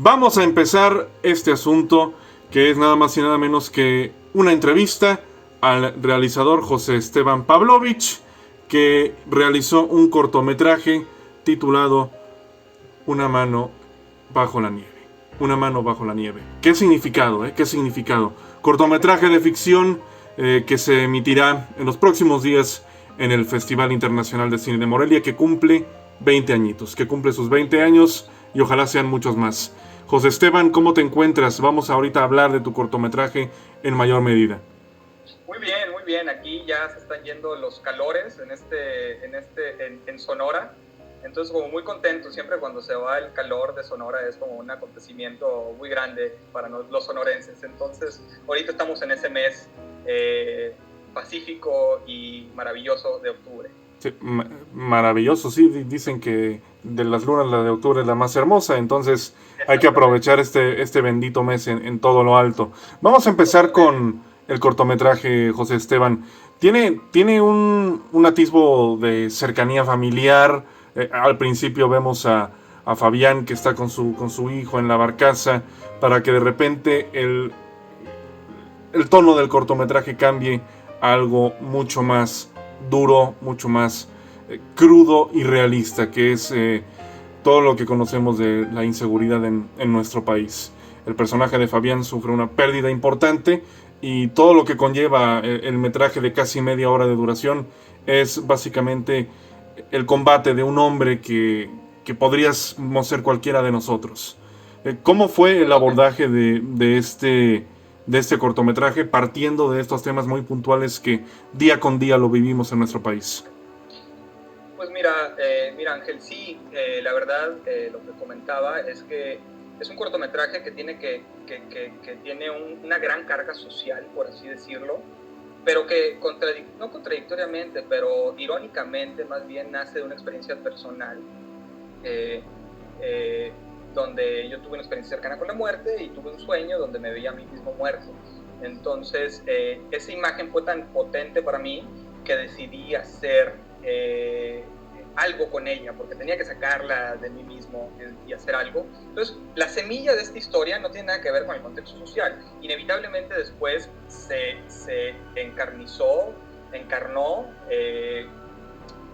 Vamos a empezar este asunto que es nada más y nada menos que una entrevista al realizador José Esteban Pavlovich, que realizó un cortometraje titulado Una mano bajo la nieve. Una mano bajo la nieve. ¿Qué significado? ¿Qué significado? Cortometraje de ficción que se emitirá en los próximos días en el Festival Internacional de Cine de Morelia, que cumple 20 añitos, que cumple sus 20 años y ojalá sean muchos más. José Esteban, ¿cómo te encuentras? Vamos ahorita a hablar de tu cortometraje en mayor medida. Muy bien, muy bien. Aquí ya se están yendo los calores en Sonora. Entonces, como muy contento. Siempre cuando se va el calor de Sonora es como un acontecimiento muy grande para los sonorenses. Entonces, ahorita estamos en ese mes pacífico y maravilloso de octubre. Sí, maravilloso, sí. Dicen que de las lunas la de octubre es la más hermosa, entonces hay que aprovechar este bendito mes en todo lo alto. Vamos a empezar con el cortometraje, José Esteban. Tiene un atisbo de cercanía familiar. Al principio vemos a Fabián, que está con su hijo en la barcaza, para que de repente el tono del cortometraje cambie a algo mucho más duro, mucho más crudo y realista, que es todo lo que conocemos de la inseguridad en nuestro país. El personaje de Fabián sufre una pérdida importante y todo lo que conlleva el metraje de casi media hora de duración es básicamente el combate de un hombre que podríamos ser cualquiera de nosotros. ¿Cómo fue el abordaje de este cortometraje, partiendo de estos temas muy puntuales que día con día lo vivimos en nuestro país? Pues mira Ángel, sí, la verdad, lo que comentaba es que es un cortometraje que tiene, tiene una gran carga social, por así decirlo, pero que no contradictoriamente, pero irónicamente más bien nace de una experiencia personal, donde yo tuve una experiencia cercana con la muerte y tuve un sueño donde me veía a mí mismo muerto. Entonces, esa imagen fue tan potente para mí que decidí hacer algo con ella, porque tenía que sacarla de mí mismo y hacer algo. Entonces, la semilla de esta historia no tiene nada que ver con el contexto social. Inevitablemente después se encarnó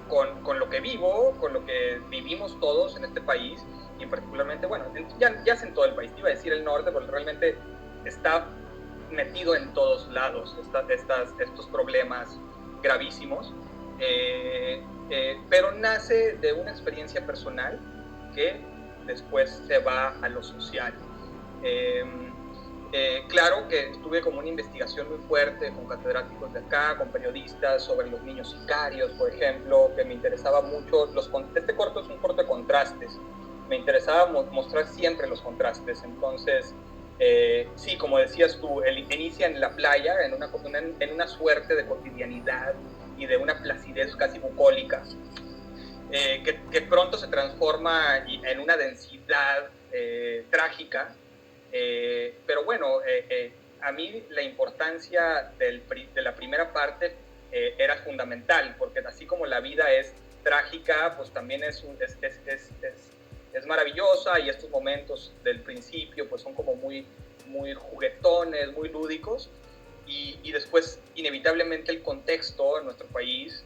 con lo que vivo, con lo que vivimos todos en este país, y particularmente, bueno, ya es en todo el país, iba a decir el norte, pero realmente está metido en todos lados estos problemas gravísimos, pero nace de una experiencia personal que después se va a lo social. Claro que tuve como una investigación muy fuerte con catedráticos de acá, con periodistas sobre los niños sicarios, por ejemplo, que me interesaba mucho. Este corto es un corto de contrastes. Me interesaba mostrar siempre los contrastes. Entonces, sí, como decías tú, inicia en la playa, en una suerte de cotidianidad y de una placidez casi bucólica, que pronto se transforma en una densidad trágica. Pero bueno, a mí la importancia de la primera parte era fundamental, porque así como la vida es trágica, pues también es maravillosa, y estos momentos del principio pues son como muy juguetones, muy lúdicos, y después inevitablemente el contexto de nuestro país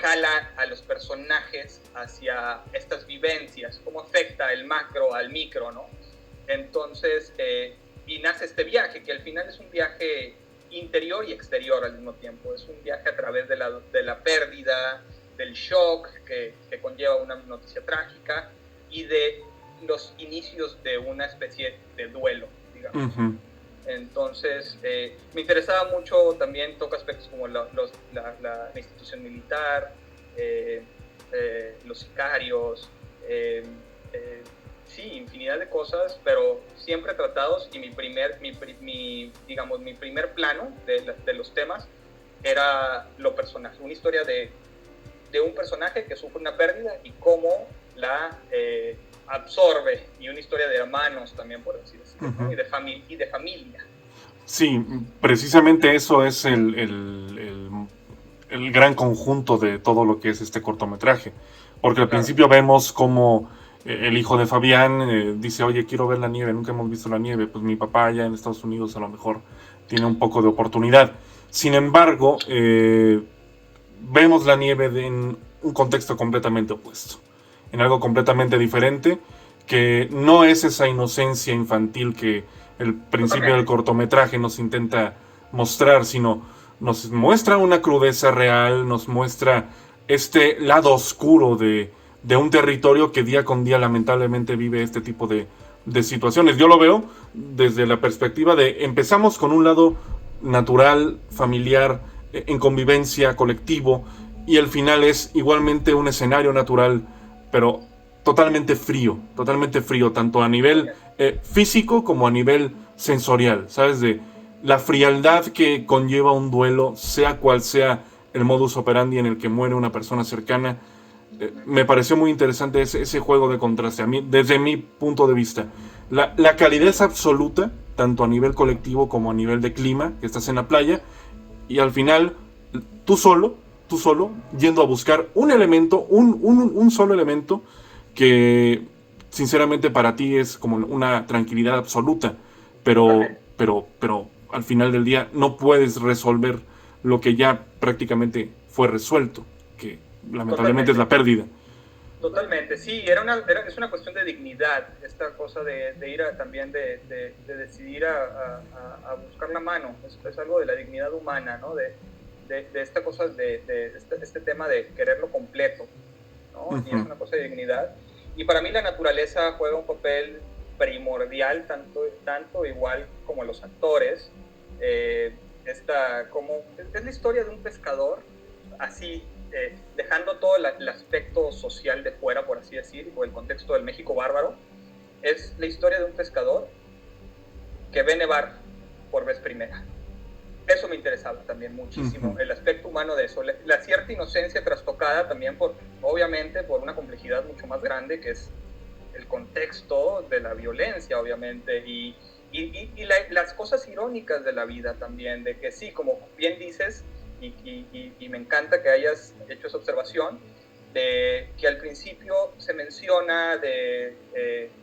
jala a los personajes hacia estas vivencias, cómo afecta el macro al micro, ¿no? Entonces, y nace este viaje, que al final es un viaje interior y exterior al mismo tiempo. Es un viaje a través de la pérdida, del shock que conlleva una noticia trágica, y de los inicios de una especie de duelo, digamos. Uh-huh. Entonces, me interesaba mucho, también toca aspectos como la institución militar, los sicarios, sí, infinidad de cosas, pero siempre tratados, y mi primer plano de los temas era lo personal, una historia de un personaje que sufre una pérdida y cómo la absorbe, y una historia de hermanos también, por así decirlo, uh-huh, ¿no? y de familia. Sí, precisamente eso es el gran conjunto de todo lo que es este cortometraje, porque al principio vemos cómo el hijo de Fabián dice, oye, quiero ver la nieve, nunca hemos visto la nieve. Pues mi papá allá en Estados Unidos a lo mejor tiene un poco de oportunidad. Sin embargo, vemos la nieve en un contexto completamente opuesto, en algo completamente diferente, que no es esa inocencia infantil que el principio del cortometraje nos intenta mostrar, sino nos muestra una crudeza real, nos muestra este lado oscuro de un territorio que día con día lamentablemente vive este tipo de situaciones. Yo lo veo desde la perspectiva de empezamos con un lado natural, familiar, en convivencia, colectivo, y el final es igualmente un escenario natural, pero totalmente frío, tanto a nivel físico como a nivel sensorial, ¿sabes? De la frialdad que conlleva un duelo, sea cual sea el modus operandi en el que muere una persona cercana. Me pareció muy interesante ese juego de contraste, a mí, desde mi punto de vista. La calidez absoluta, tanto a nivel colectivo como a nivel de clima, que estás en la playa, y al final, tú solo, yendo a buscar un elemento, un solo elemento, que sinceramente para ti es como una tranquilidad absoluta, pero al final del día no puedes resolver lo que ya prácticamente fue resuelto, que lamentablemente es Totalmente. la pérdida. Totalmente, sí, es una cuestión de dignidad, esta cosa de ir también de decidir a buscar la mano, es algo de la dignidad humana, ¿no? De esta cosa, este tema de quererlo completo, ¿no? Y es una cosa de dignidad. Y para mí la naturaleza juega un papel primordial, tanto igual como los actores. Es la historia de un pescador, así dejando todo el aspecto social de fuera, por así decir, o el contexto del México bárbaro, es la historia de un pescador que ve nevar por vez primera. Eso me interesaba también muchísimo, el aspecto humano de eso, la cierta inocencia trastocada también obviamente, por una complejidad mucho más grande, que es el contexto de la violencia, obviamente, y las cosas irónicas de la vida también, de que sí, como bien dices, y me encanta que hayas hecho esa observación, de que al principio se menciona de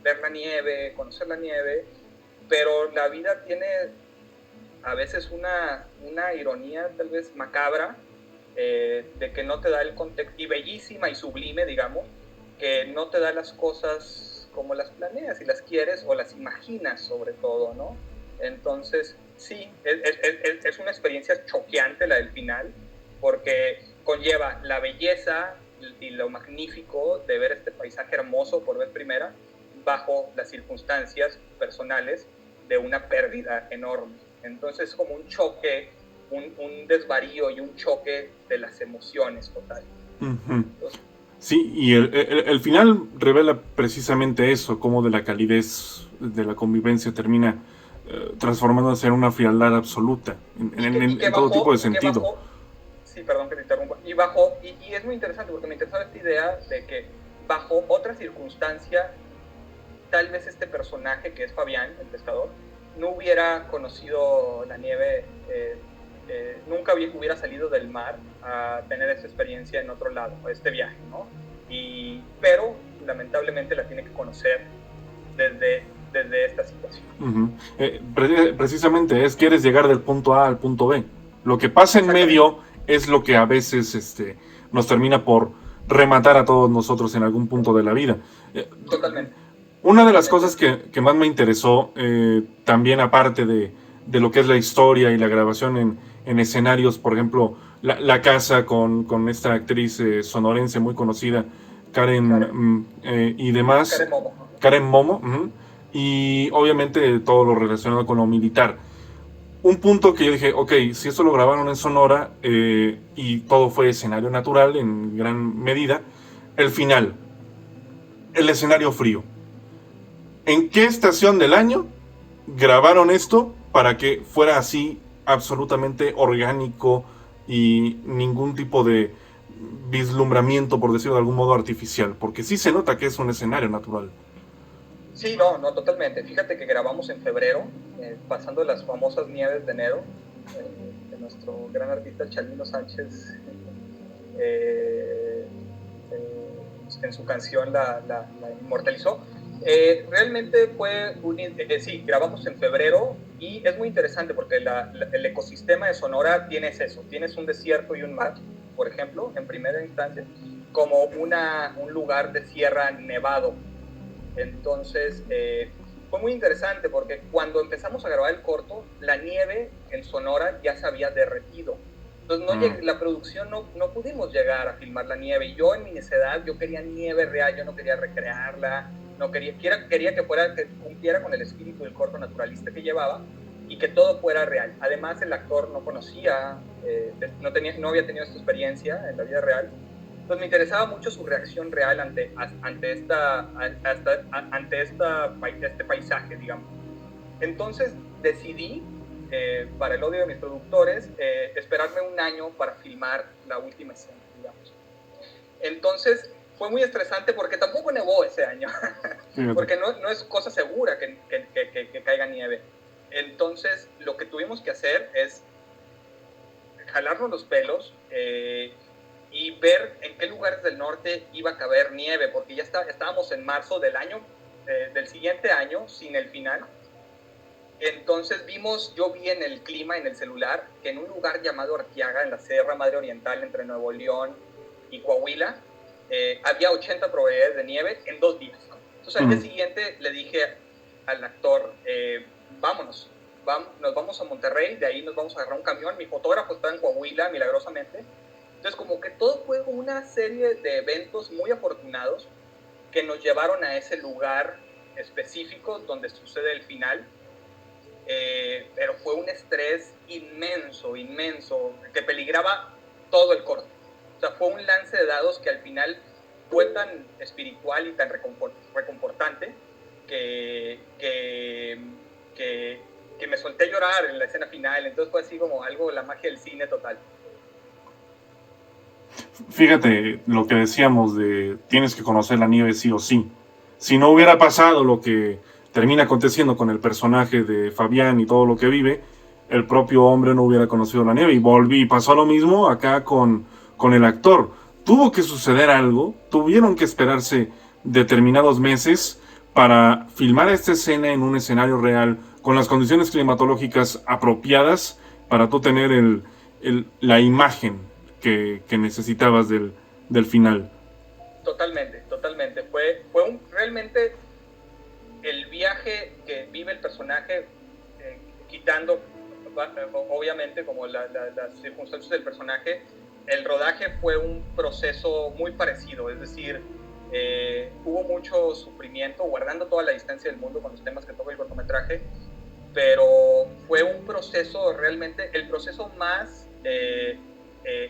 ver la nieve, conocer la nieve, pero la vida tiene a veces una ironía tal vez macabra, de que no te da el contexto, y bellísima y sublime, digamos, que no te da las cosas como las planeas y las quieres o las imaginas sobre todo, ¿no? Entonces, sí, es una experiencia choqueante la del final, porque conlleva la belleza y lo magnífico de ver este paisaje hermoso por vez primera, bajo las circunstancias personales de una pérdida enorme. Entonces es como un choque, un desvarío y un choque de las emociones total. Entonces, Sí, y el final revela precisamente eso, cómo de la calidez de la convivencia termina transformándose en una frialdad absoluta, y que en todo tipo bajó, de sentido. sí, perdón que te interrumpa, y es muy interesante porque me interesaba esta idea de que bajo otra circunstancia, tal vez este personaje que es Fabián, el pescador, no hubiera conocido la nieve, nunca hubiera salido del mar a tener esa experiencia en otro lado, este viaje, ¿no? Pero lamentablemente la tiene que conocer desde esta situación. Precisamente es, quieres llegar del punto A al punto B. Lo que pasa en medio es lo que a veces nos termina por rematar a todos nosotros en algún punto de la vida. Totalmente. Una de las cosas que más me interesó, también aparte de lo que es la historia y la grabación en escenarios, por ejemplo, la casa con esta actriz sonorense muy conocida, y demás, Karen Momo. Karen Momo, y obviamente todo lo relacionado con lo militar. Un punto que yo dije, ok, si esto lo grabaron en Sonora y todo fue escenario natural en gran medida, el final, el escenario frío. ¿En qué estación del año grabaron esto para que fuera así absolutamente orgánico y ningún tipo de vislumbramiento, por decirlo de algún modo, artificial? Porque sí se nota que es un escenario natural. Sí, no, no, totalmente. Fíjate que grabamos en febrero, pasando las famosas nieves de enero, de nuestro gran artista Chalino Sánchez en su canción la inmortalizó. Realmente fue sí, grabamos en febrero y es muy interesante porque el ecosistema de Sonora tienes eso, tienes un desierto y un mar, por ejemplo, en primera instancia, como un lugar de sierra nevado. Entonces, fue muy interesante porque cuando empezamos a grabar el corto, la nieve en Sonora ya se había derretido. Entonces, la producción no pudimos llegar a filmar la nieve. Y yo en mi necedad, yo quería nieve real, yo no quería recrearla, no quería que cumpliera con el espíritu del corto naturalista que llevaba y que todo fuera real. Además, el actor no conocía, no había tenido esta experiencia en la vida real. Pues me interesaba mucho su reacción real ante este paisaje, digamos. Entonces decidí, para el odio de mis productores, esperarme un año para filmar la última escena, digamos. Entonces fue muy estresante porque tampoco nevó ese año, porque no es cosa segura que caiga nieve. Entonces lo que tuvimos que hacer es jalarnos los pelos, y ver en qué lugares del norte iba a caber nieve, porque ya estábamos en marzo del siguiente año, sin el final. Entonces yo vi en el clima, en el celular, que en un lugar llamado Arteaga, en la Sierra Madre Oriental, entre Nuevo León y Coahuila, había 80 probabilidades de nieve en 2 días. Entonces al día siguiente le dije al actor, vámonos, nos vamos a Monterrey, de ahí nos vamos a agarrar un camión. Mi fotógrafo está en Coahuila, milagrosamente. Entonces, como que todo fue una serie de eventos muy afortunados que nos llevaron a ese lugar específico donde sucede el final. Pero fue un estrés inmenso, que peligraba todo el corto. O sea, fue un lance de dados que al final fue tan espiritual y tan reconfortante que me solté a llorar en la escena final. Entonces fue así como la magia del cine total. Fíjate lo que decíamos de tienes que conocer la nieve sí o sí. Si no hubiera pasado lo que termina aconteciendo con el personaje de Fabián y todo lo que vive, el propio hombre no hubiera conocido la nieve. Y pasó lo mismo acá con el actor. Tuvo que suceder algo, tuvieron que esperarse determinados meses para filmar esta escena en un escenario real, con las condiciones climatológicas apropiadas, para tú tener la imagen que necesitabas del final. Totalmente. Fue realmente el viaje que vive el personaje, quitando obviamente como las circunstancias del personaje. El rodaje fue un proceso muy parecido, es decir, hubo mucho sufrimiento, guardando toda la distancia del mundo con los temas que toca el cortometraje, pero fue un proceso realmente, el proceso más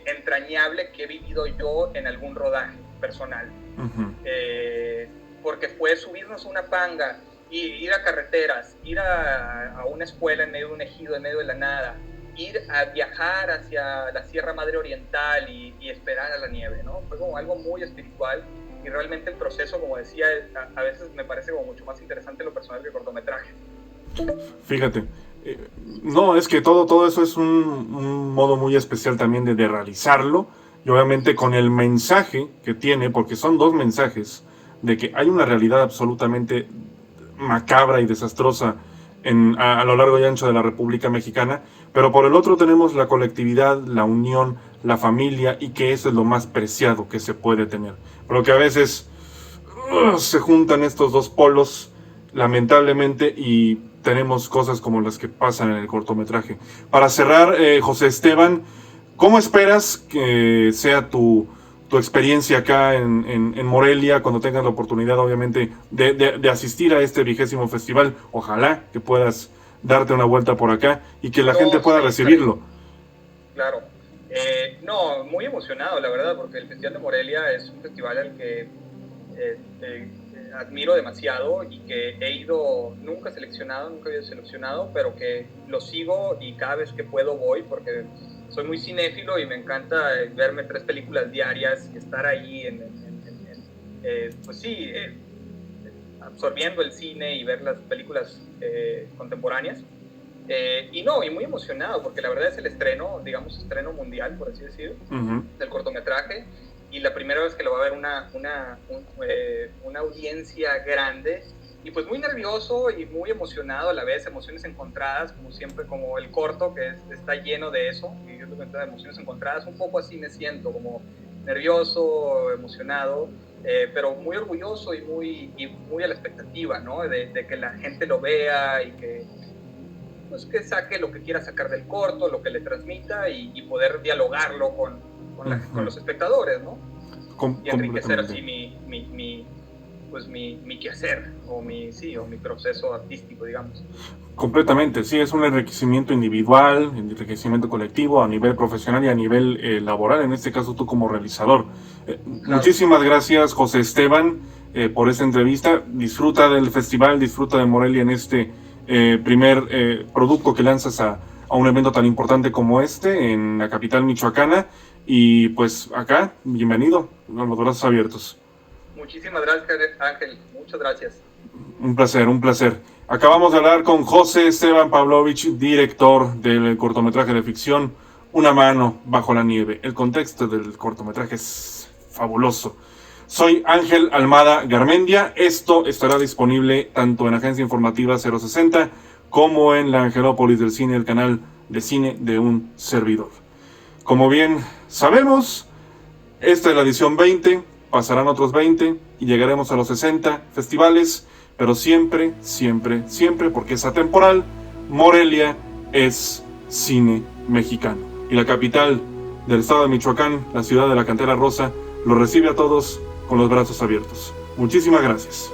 entrañable que he vivido yo en algún rodaje personal. Porque fue subirnos a una panga, ir a carreteras, ir a una escuela en medio de un ejido, en medio de la nada, ir a viajar hacia la Sierra Madre Oriental y esperar a la nieve, ¿no? Fue como algo muy espiritual, y realmente el proceso, como decía, a veces me parece como mucho más interesante lo personal que el cortometraje. Fíjate, no, es que todo eso es un modo muy especial también de realizarlo, y obviamente con el mensaje que tiene, porque son 2 mensajes, de que hay una realidad absolutamente macabra y desastrosa a lo largo y ancho de la República Mexicana, pero por el otro tenemos la colectividad, la unión, la familia, y que eso es lo más preciado que se puede tener. Pero que a veces se juntan estos 2 polos, lamentablemente, y tenemos cosas como las que pasan en el cortometraje. Para cerrar, José Esteban, ¿cómo esperas que sea tu experiencia acá en Morelia, cuando tengas la oportunidad, obviamente, de asistir a este 20º festival? Ojalá que puedas darte una vuelta por acá y que la gente pueda recibirlo. Claro. No, muy emocionado, la verdad, porque el Festival de Morelia es un festival al que admiro demasiado y que nunca había seleccionado, pero que lo sigo y cada vez que puedo voy, porque soy muy cinéfilo y me encanta verme 3 películas diarias y estar ahí absorbiendo el cine y ver las películas contemporáneas. Y muy emocionado, porque la verdad es el estreno, digamos, estreno mundial, por así decirlo, del cortometraje. y la primera vez que lo va a ver una audiencia grande, y pues muy nervioso y muy emocionado a la vez, emociones encontradas, como siempre, como el corto, que está lleno de eso, y yo tengo emociones encontradas, un poco así me siento, como nervioso, emocionado, pero muy orgulloso y muy a la expectativa, ¿no? De que la gente lo vea y pues, que saque lo que quiera sacar del corto, lo que le transmita, y poder dialogarlo con los espectadores, ¿no? Y enriquecer así mi quehacer o mi proceso artístico, digamos. Completamente, sí, es un enriquecimiento individual, enriquecimiento colectivo a nivel profesional y a nivel laboral, en este caso tú como realizador. Claro. Muchísimas gracias, José Esteban, por esta entrevista. Disfruta del festival, disfruta de Morelia en este primer producto que lanzas a un evento tan importante como este en la capital michoacana. Y pues acá, bienvenido, con los brazos abiertos. Muchísimas gracias, Ángel. Muchas gracias. Un placer, un placer. Acabamos de hablar con José Esteban Pavlovich, director del cortometraje de ficción Una mano bajo la nieve. El contexto del cortometraje es fabuloso. Soy Ángel Almada Garmendia. Esto estará disponible tanto en Agencia Informativa 060 como en la Angelópolis del Cine, el canal de cine de un servidor. Como bien sabemos, esta es la edición 20, pasarán otros 20 y llegaremos a los 60 festivales, pero siempre, siempre, siempre, porque es atemporal, Morelia es cine mexicano. Y la capital del estado de Michoacán, la ciudad de la Cantera Rosa, lo recibe a todos con los brazos abiertos. Muchísimas gracias.